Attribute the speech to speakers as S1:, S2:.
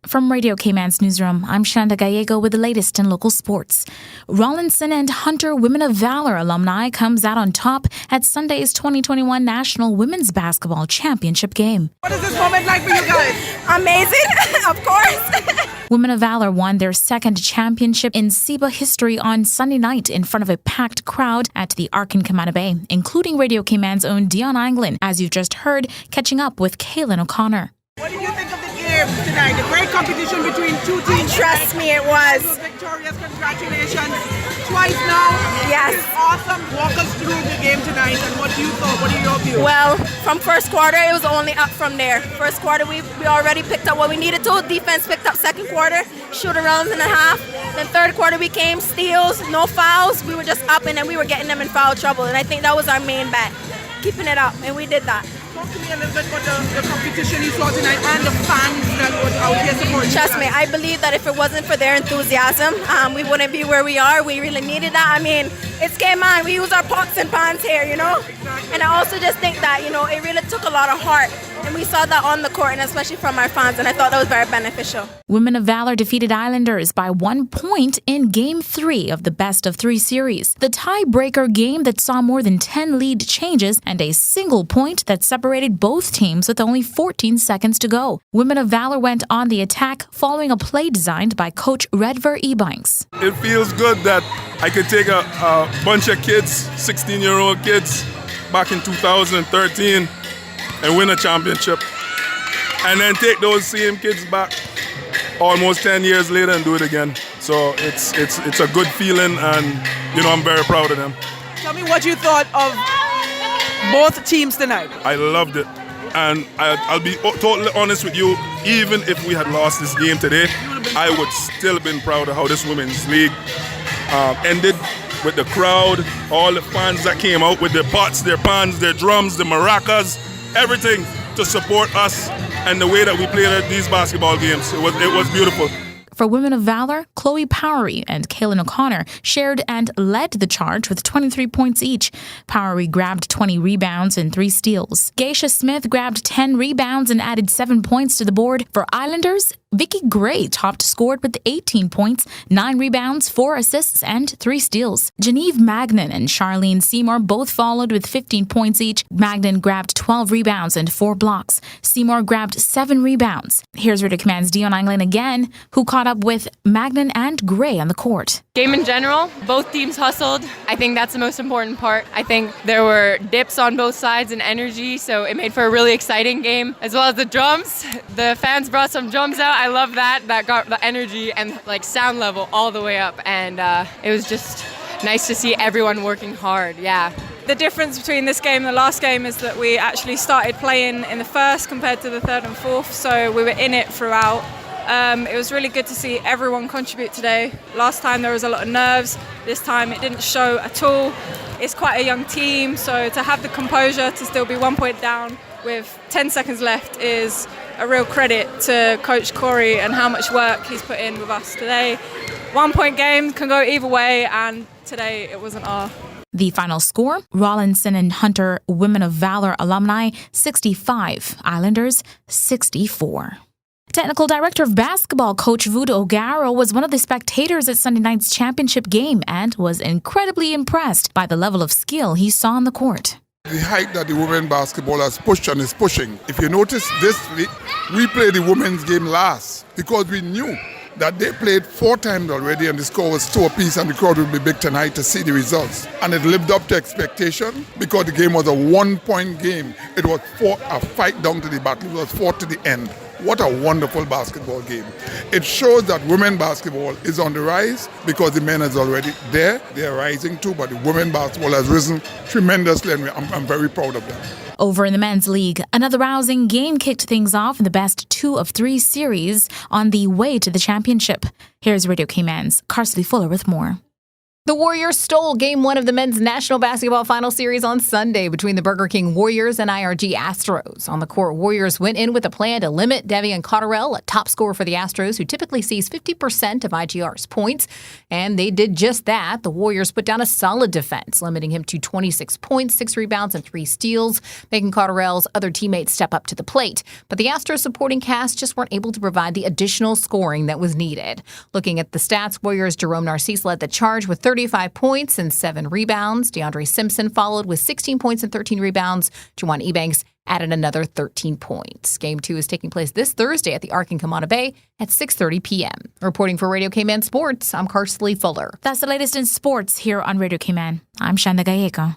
S1: From Radio Cayman's newsroom, I'm Gallego with the latest in local sports. Rawlinson and Hunter Women of Valor alumni comes out on top at Sunday's 2021 National Women's Basketball Championship game.
S2: What is this moment like for you guys?
S3: Amazing, of course.
S1: Women of Valor won their second championship in SEBA history on Sunday night in front of a packed crowd at the Ark in Camana Bay, including Radio Cayman's own Dion Anglin, as you've just heard, catching up with Kaylin O'Connor.
S2: What did you think of the game tonight? The great competition between two teams.
S3: Trust me, it was.
S2: Victorious, congratulations. Twice now.
S3: Yes.
S2: This is awesome. Walk us through the game tonight and what you thought. What are your views?
S3: Well, from first quarter, it was only up from there. First quarter, we already picked up what we needed to. Defense picked up second quarter, shoot around and a half. Then third quarter, we came steals, no fouls. We were just up and then we were getting them in foul trouble. And I think that was our main bet, keeping it up. And we did that.
S2: Talk to me a little bit about the competition you saw tonight and the fans that was out here supporting.
S3: Trust me, I believe that if it wasn't for their enthusiasm, we wouldn't be where we are. We really needed that. I mean, it's Cayman. We use our pots and pans here, you know?
S2: Exactly.
S3: And I also just think that, you know, it really took a lot of heart. And we saw that on the court, and especially from our fans, and I thought that was very beneficial.
S1: Women of Valor defeated Islanders by 1 point in Game 3 of the best-of-3 series. The tiebreaker game that saw more than 10 lead changes and a single point that separated both teams with only 14 seconds to go. Women of Valor went on the attack following a play designed by Coach Redver Ebanks.
S4: It feels good that I could take a bunch of kids, 16-year-old kids, back in 2013 and win a championship. And then take those same kids back almost 10 years later and do it again. So it's a good feeling, and you know, I'm very proud of them.
S2: Tell me what you thought of both teams tonight.
S4: I loved it. And I'll be totally honest with you, even if we had lost this game today, I would still have been proud of how this women's league ended, with the crowd, all the fans that came out with their pots, their pans, their drums, the maracas, everything to support us and the way that we played these basketball games. It was beautiful.
S1: For Women of Valor, Chloe Powery and Kaylin O'Connor shared and led the charge with 23 points each. Powery grabbed 20 rebounds and 3 steals. Geisha Smith grabbed 10 rebounds and added 7 points to the board. For Islanders, Vicky Gray topped scored with 18 points, 9 rebounds, 4 assists, and 3 steals. Genevieve Magnan and Charlene Seymour both followed with 15 points each. Magnan grabbed 12 rebounds and 4 blocks. Seymour grabbed 7 rebounds. Here's Radio Cayman's Dion Anglin again, who caught up with Magnan and Gray on the court.
S5: Game in general, both teams hustled. I think that's the most important part. I think there were dips on both sides in energy, so it made for a really exciting game, as well as the drums. The fans brought some drums out. I love that. That got the energy and like sound level all the way up, and it was just nice to see everyone working hard. Yeah.
S6: The difference between this game and the last game is that we actually started playing in the first compared to the third and fourth, so we were in it throughout. It was really good to see everyone contribute today. Last time there was a lot of nerves. This time it didn't show at all. It's quite a young team, so to have the composure to still be 1 point down with 10 seconds left is a real credit to Coach Corey and how much work he's put in with us today. 1 point game can go either way, and today it wasn't our.
S1: The final score, Rawlinson and Hunter Women of Valor alumni 65, Islanders 64. Technical Director of Basketball Coach Vudo Ogaro was one of the spectators at Sunday night's championship game and was incredibly impressed by the level of skill he saw on the court.
S7: The height that the women basketball has pushed and is pushing. If you notice this week, we played the women's game last because we knew that they played 4 times already and the score was 2 apiece, and the crowd would be big tonight to see the results. And it lived up to expectation because the game was a 1-point game. It was a fight down to the battle. It was fought to the end. What a wonderful basketball game. It shows that women basketball is on the rise because the men is already there. They're rising too, but the women basketball has risen tremendously, and I'm very proud of them.
S1: Over in the men's league, another rousing game kicked things off in the best 2 of 3 series on the way to the championship. Here's Radio Cayman's Carsley Fuller with more.
S8: The Warriors stole Game 1 of the men's National Basketball Final Series on Sunday between the Burger King Warriors and IRG Astros. On the court, Warriors went in with a plan to limit Devian Cotterell, a top scorer for the Astros, who typically sees 50% of IGR's points. And they did just that. The Warriors put down a solid defense, limiting him to 26 points, 6 rebounds, and 3 steals, making Cotterell's other teammates step up to the plate. But the Astros supporting cast just weren't able to provide the additional scoring that was needed. Looking at the stats, Warriors' Jerome Narcisse led the charge with 35 points and 7 rebounds. DeAndre Simpson followed with 16 points and 13 rebounds. Juwan Ebanks added another 13 points. Game 2 is taking place this Thursday at the Arc in Kamana Bay at 6:30 p.m. Reporting for Radio Cayman Sports, I'm Karsley Fuller.
S1: That's the latest in sports here on Radio Cayman. I'm Shanda Gallego.